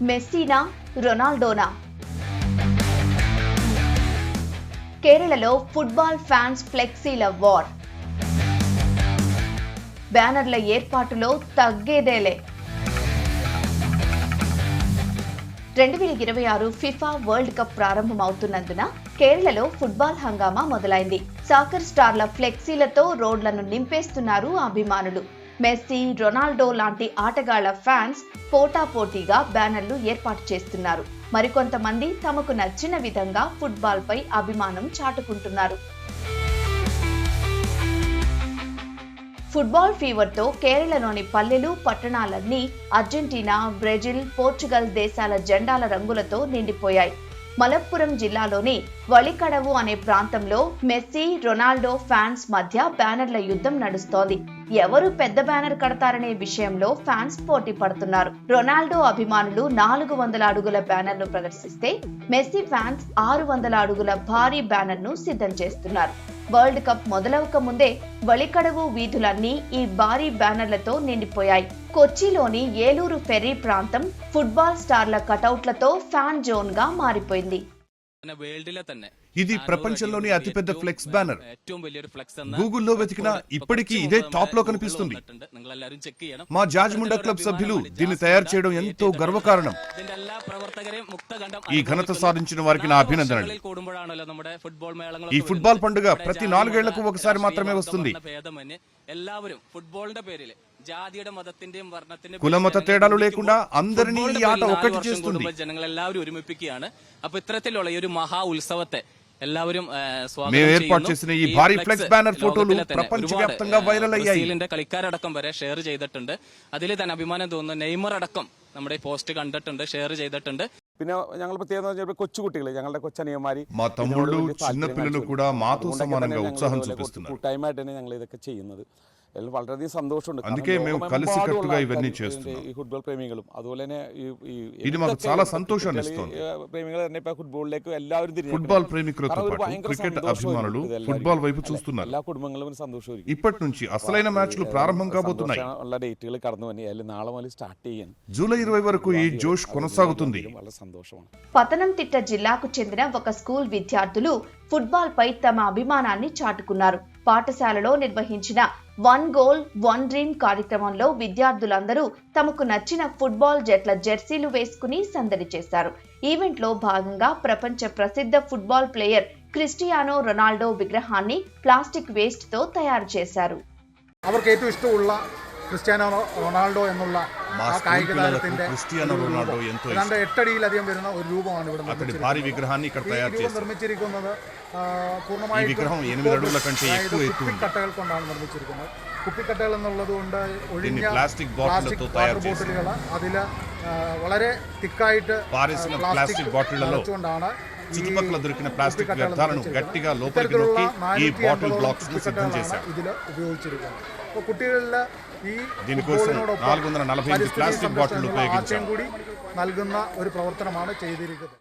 మెస్సీనా రొనాల్డోనా? కేరళలో football fans ఫ్లెక్సీల war. బ్యానర్ల ఏర్పాటులో తగ్గేదేలే. 2026 ఫిఫా వరల్డ్ కప్ ప్రారంభమవుతున్నందున కేరళలో ఫుట్బాల్ హంగామా మొదలైంది. సాకర్ స్టార్ల ఫ్లెక్సీలతో రోడ్లను నింపేస్తున్నారు అభిమానులు. మెస్సీ, రొనాల్డో లాంటి ఆటగాళ్ల ఫ్యాన్స్ పోటాపోటీగా బ్యానర్లు ఏర్పాటు చేస్తున్నారు. మరికొంతమంది తమకు నచ్చిన విధంగా ఫుట్బాల్ పై అభిమానం చాటుకుంటున్నారు. ఫుట్బాల్ ఫీవర్తో కేరళలోని పల్లెలు, పట్టణాలన్నీ అర్జెంటీనా, బ్రెజిల్, పోర్చుగల్ దేశాల జెండాల రంగులతో నిండిపోయాయి. మలప్పురం జిల్లాలోని వళికడవు అనే ప్రాంతంలో మెస్సీ, రొనాల్డో ఫ్యాన్స్ మధ్య బ్యానర్ల యుద్ధం నడుస్తోంది. ఎవరు పెద్ద బ్యానర్ కడతారనే విషయంలో ఫ్యాన్స్ పోటీ పడుతున్నారు. రొనాల్డో అభిమానులు 400 అడుగుల బ్యానర్ను ప్రదర్శిస్తే మెస్సీ ఫ్యాన్స్ 600 అడుగుల భారీ బ్యానర్ను సిద్ధం చేస్తున్నారు. వరల్డ్ కప్ మొదలవక ముందే వళికడవు వీధులన్నీ ఈ భారీ బ్యానర్లతో నిండిపోయాయి. కొచ్చిలోని ఏలూరు ఫెర్రీ ప్రాంతం ఫుట్బాల్ స్టార్ల కటౌట్లతో ఫ్యాన్ జోన్ గా మారిపోయింది. ఇది ప్రపంచంలోని అతిపెద్ద ఫ్లెక్స్ బ్యానర్. గూగుల్లో వెతికినా ఇప్పటికీ ఇదే టాప్ లో కనిపిస్తుంది. మా జాజ్ముండా క్లబ్ సభ్యులు దీన్ని తయారు చేయడం ఎంతో గర్వకారణం. ఈ ఘనత సాధించిన వారికి నా అభినందనలు. ఈ ఫుట్బాల్ పండుగ ప్రతి 4 ఏళ్లకు ఒకసారి మాత్రమే వస్తుంది. కులమత తేడాలు లేకుండా అందరినీ ఈ ఆట ఒక్కటి చేస్తుంది. జనങ്ങളെല്ലാവരും ഒരുമിപ്പിക്കുകയാണ്. അപ്പോൾ ഇത്തരത്തിലുള്ള ഈ ഒരു മഹാ ഉത്സവത്തെ എല്ലാവരും మేము ఏర్పాటు చేసిన ఈ భారీ ఫ్లెక్స్ బ్యానర్ ఫోటోలు ప్రపంచవ్యాప్తంగా వైరల్ అయ్యాయి. കളിക്കാരടക്കം വരെ ഷെയർ ചെയ്തിട്ടുണ്ട്. അതിൽ തന്നെ അഭിമാനം തോന്നുന്നു. നെയ്മർ അടക്കം നമ്മുടെ പോസ്റ്റ് കണ്ടിട്ടുണ്ട്, ഷെയർ ചെയ്തിട്ടുണ്ട്. പിന്നെ ഞങ്ങൾ പ്രത്യേകത കൊച്ചുകുട്ടികൾ, ഞങ്ങളുടെ കൊച്ചനിയന്മാർ, మా తమ్ముళ్ళు, చిన్నపిల్లలు కూడా మాతో సమానంగా ఉత్సాహం చూపిస్తున్నారు. കൂട്ടായ്മയായിട്ട് തന്നെ ഞങ്ങൾ ഇതൊക്കെ ചെയ്യുന്നത്. വളരെയധികം സന്തോഷമുണ്ട്. అందుకే మేము కలిసికట్టుగా ఇవన్నీ చేస్తున్నాం. ఈ ఫుట్బాల్ ప్రేమిകളും അതുപോലെ തന്നെ ఇది మాకు చాలా సంతోషాన్ని ఇస్తుంది. ప్రేమిകൾ തന്നെ ഇപ്പോൾ ఫుట్బాളിലേക്ക് എല്ലാവരും തിരിഞ്ഞു. ఫుట్బాల్ ప్రేమికులతో పాటు క్రికెట్ అభిమానులు ఫుట్బాల్ వైపు చూస్తున్నారు. എല്ലാ കുടുംബങ്ങളും സന്തോഷമായിരിക്കും. ఇప్పటి నుంచి అసలైన మ్యాచ్లు ప్రారంభం కాబోతున్నాయి. ఉള്ള డేറ്റുകൾ కടന്നു వని അതിൽ നാളെ മുതൽ స్టార్ట్ చేయను. జూలై 20 వరకు ఈ జోష్ కొనసాగుతుంది. చాలా సంతోషമാണ്. పతనంతిట్ట జిల్లాకు చెందిన ఒక స్కూల్ విద్యార్థులు ఫుట్బాల్ పై తమ అభిమానాన్ని చాటుకున్నారు. పాఠశాలలో నిర్వహించిన 1 గోల్ 1 డ్రీమ్ కార్యక్రమంలో విద్యార్థులందరూ తమకు నచ్చిన ఫుట్బాల్ జట్ల జెర్సీలు వేసుకుని సందడి చేశారు. ఈవెంట్ లో భాగంగా ప్రపంచ ప్రసిద్ధ ఫుట్బాల్ ప్లేయర్ క్రిస్టియానో రొనాల్డో విగ్రహాన్ని ప్లాస్టిక్ వేస్ట్ తో తయారు చేశారు. അവർക്ക് ഏറ്റവും ഇഷ്ടമുള്ള ക്രിസ്ത്യാനോ റൊണാൾഡോ എന്നുള്ള ആ കായിക താരത്തിന്റെ 8 അടിയിലധികം വരുന്ന ഒരു രൂപമാണ് ഇവിടെ നിർമ്മിച്ചിരിക്കുന്നത്. പൂർണ്ണമായും കുപ്പിക്കട്ടകൾ കൊണ്ടാണ് നിർമ്മിച്ചിരിക്കുന്നത്. കുപ്പിക്കട്ടകൾ എന്നുള്ളത് കൊണ്ട് ഒഴിഞ്ഞ പ്ലാസ്റ്റിക് വാട്ടർ ബോട്ടിലുകൾ അതിൽ വളരെ തിക്കായിട്ട് പ്ലാസ്റ്റിക് വെച്ചുകൊണ്ടാണ് చుట్టుపక్కల దొరికిన ప్లాస్టిక్ వ్యర్థాలను గట్టిగా లోపలికి నొక్కి ఈ బాటిల్ బ్లాక్స్ ను సిద్ధం చేశారు. ഇതിൽ ഉപയോഗിച്ചിരിക്കുന്നത്. അപ്പോൾ കുട്ടികളിലെ ഈ దీనికోసం 445 ప్లాస్టిక్ బాటిల్ ఉపయోగించారు. കൂടി നൽകുന്ന ഒരു പ്രവർത്തനമാണ് ചെയ്തിരിക്കുന്നത്.